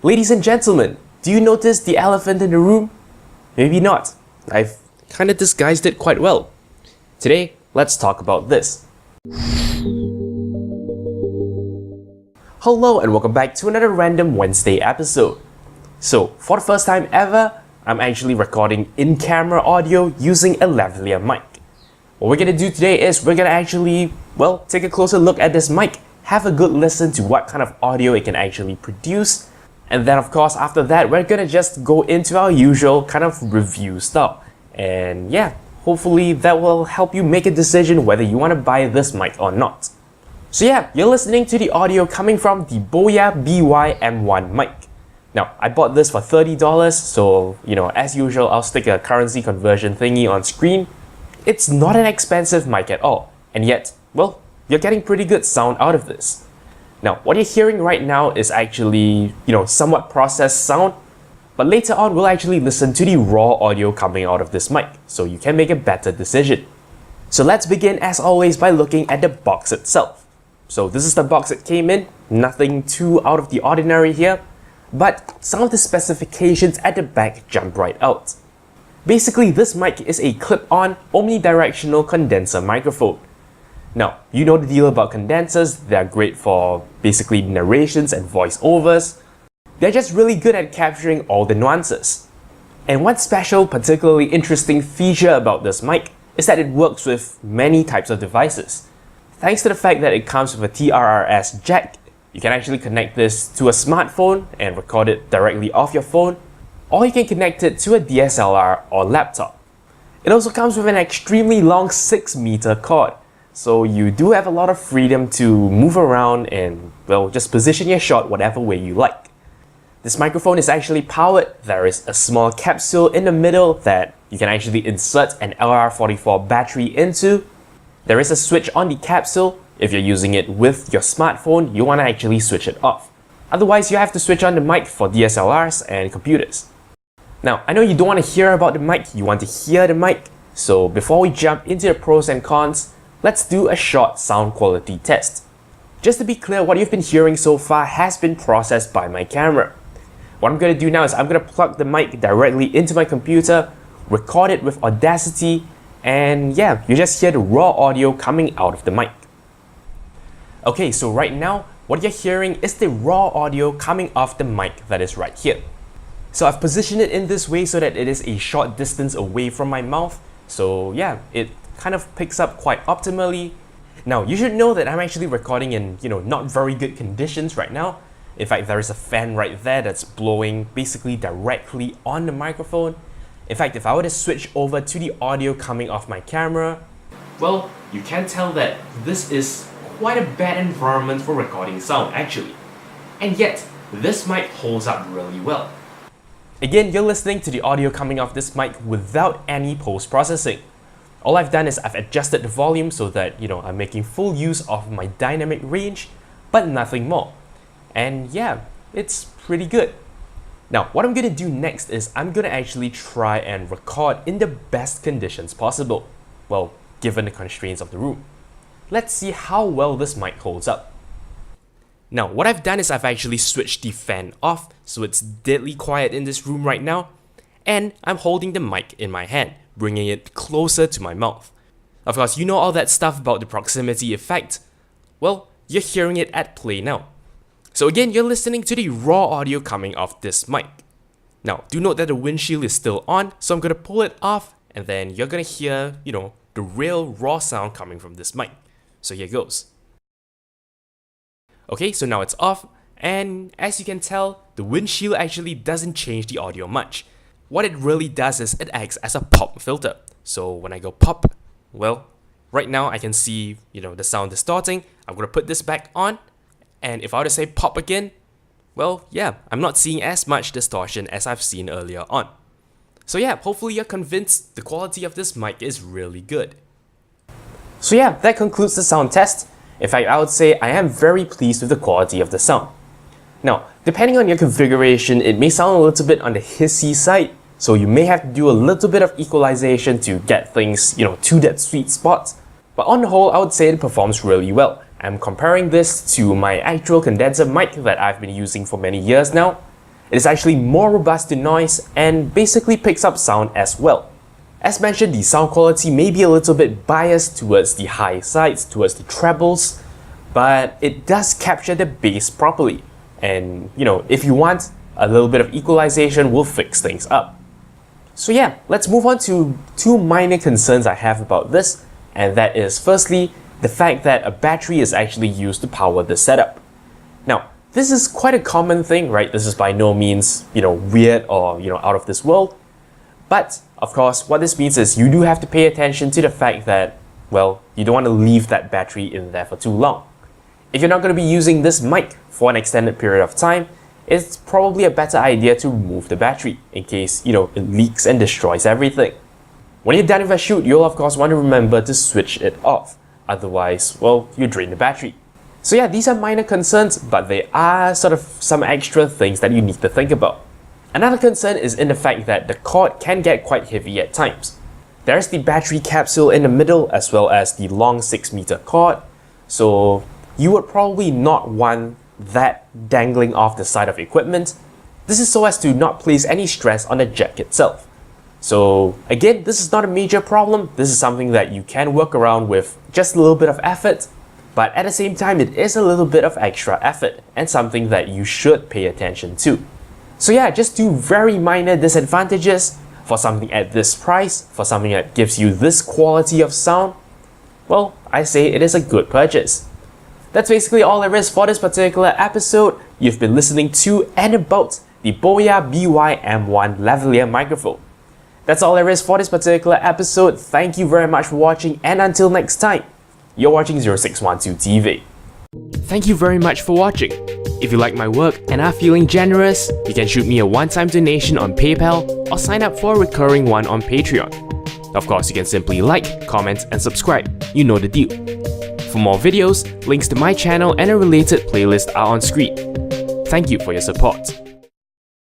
Ladies and gentlemen, do you notice the elephant in the room? Maybe not. I've kinda disguised it quite well. Today, let's talk about this. Hello and welcome back to another random Wednesday episode. So, for the first time ever, I'm actually recording in-camera audio using a lavalier mic. What we're gonna do today is we're gonna actually, take a closer look at this mic, have a good listen to what kind of audio it can actually produce, and then of course after that we're gonna just go into our usual kind of review style. And yeah, hopefully that will help you make a decision whether you want to buy this mic or not. So yeah, you're listening to the audio coming from the BOYA BY-M1 mic. Now, I bought this for $30, so as usual, I'll stick a currency conversion thingy on screen. It's not an expensive mic at all, and yet, you're getting pretty good sound out of this. Now, what you're hearing right now is actually, somewhat processed sound, but later on we'll actually listen to the raw audio coming out of this mic, so you can make a better decision. So let's begin as always by looking at the box itself. So this is the box it came in, nothing too out of the ordinary here, but some of the specifications at the back jump right out. Basically, this mic is a clip-on, omnidirectional condenser microphone. Now, you know the deal about condensers. They're great for basically narrations and voiceovers. They're just really good at capturing all the nuances. And one special, particularly interesting feature about this mic is that it works with many types of devices. Thanks to the fact that it comes with a TRRS jack, you can actually connect this to a smartphone and record it directly off your phone, or you can connect it to a DSLR or laptop. It also comes with an extremely long 6-meter cord, so you do have a lot of freedom to move around and, just position your shot whatever way you like. This microphone is actually powered. There is a small capsule in the middle that you can actually insert an LR44 battery into. There is a switch on the capsule. If you're using it with your smartphone, you want to actually switch it off. Otherwise, you have to switch on the mic for DSLRs and computers. Now, I know you don't want to hear about the mic, you want to hear the mic. So before we jump into the pros and cons, let's do a short sound quality test. Just to be clear, what you've been hearing so far has been processed by my camera. What I'm going to do now is I'm going to plug the mic directly into my computer, record it with Audacity, and yeah, you just hear the raw audio coming out of the mic. Okay, so right now, what you're hearing is the raw audio coming off the mic that is right here. So I've positioned it in this way so that it is a short distance away from my mouth. So yeah, it kind of picks up quite optimally. Now, you should know that I'm actually recording in, not very good conditions right now. In fact, there is a fan right there that's blowing basically directly on the microphone. In fact, if I were to switch over to the audio coming off my camera, you can tell that this is quite a bad environment for recording sound actually. And yet, this mic holds up really well. Again, you're listening to the audio coming off this mic without any post-processing. All I've done is I've adjusted the volume so that, I'm making full use of my dynamic range, but nothing more. And yeah, it's pretty good. Now, what I'm gonna do next is I'm gonna actually try and record in the best conditions possible. Given the constraints of the room. Let's see how well this mic holds up. Now, what I've done is I've actually switched the fan off, so it's deadly quiet in this room right now, and I'm holding the mic in my hand, bringing it closer to my mouth. Of course, you know all that stuff about the proximity effect. You're hearing it at play now. So again, you're listening to the raw audio coming off this mic. Now, do note that the windshield is still on, so I'm gonna pull it off, and then you're gonna hear, the real raw sound coming from this mic. So here goes. Okay, so now it's off, and as you can tell, the windshield actually doesn't change the audio much. What it really does is it acts as a pop filter. So when I go pop, right now I can see, the sound distorting. I'm gonna put this back on, and if I were to say pop again, I'm not seeing as much distortion as I've seen earlier on. So yeah, hopefully you're convinced the quality of this mic is really good. So yeah, that concludes the sound test. In fact, I would say I am very pleased with the quality of the sound. Now, depending on your configuration, it may sound a little bit on the hissy side, so you may have to do a little bit of equalization to get things, to that sweet spot. But on the whole, I would say it performs really well. I'm comparing this to my actual condenser mic that I've been using for many years now. It is actually more robust to noise and basically picks up sound as well. As mentioned, the sound quality may be a little bit biased towards the high sides, towards the trebles, but it does capture the bass properly. And if you want, a little bit of equalization will fix things up. So yeah, let's move on to two minor concerns I have about this, and that is firstly, the fact that a battery is actually used to power the setup. Now, this is quite a common thing, right? This is by no means, weird or, out of this world. But, of course, what this means is you do have to pay attention to the fact that, well, you don't want to leave that battery in there for too long. If you're not going to be using this mic for an extended period of time, it's probably a better idea to remove the battery in case, it leaks and destroys everything. When you're done with a shoot, you'll of course want to remember to switch it off. Otherwise, well, you drain the battery. So yeah, these are minor concerns, but they are sort of some extra things that you need to think about. Another concern is in the fact that the cord can get quite heavy at times. There's the battery capsule in the middle as well as the long 6-meter cord, so you would probably not want that dangling off the side of equipment. This is so as to not place any stress on the jack itself. So again, this is not a major problem. This is something that you can work around with just a little bit of effort, but at the same time, it is a little bit of extra effort and something that you should pay attention to. So yeah, just two very minor disadvantages for something at this price, for something that gives you this quality of sound. Well, I say it is a good purchase. That's basically all there is for this particular episode. You've been listening to and about the BOYA by-M1 lavalier microphone. That's all there is for this particular episode. Thank you very much for watching, and until next time, you're watching 0612 TV. Thank you very much for watching. If you like my work and are feeling generous, you can shoot me a one-time donation on PayPal or sign up for a recurring one on Patreon. Of course, you can simply like, comment, and subscribe. You know the deal. For more videos, links to my channel and a related playlist are on screen. Thank you for your support.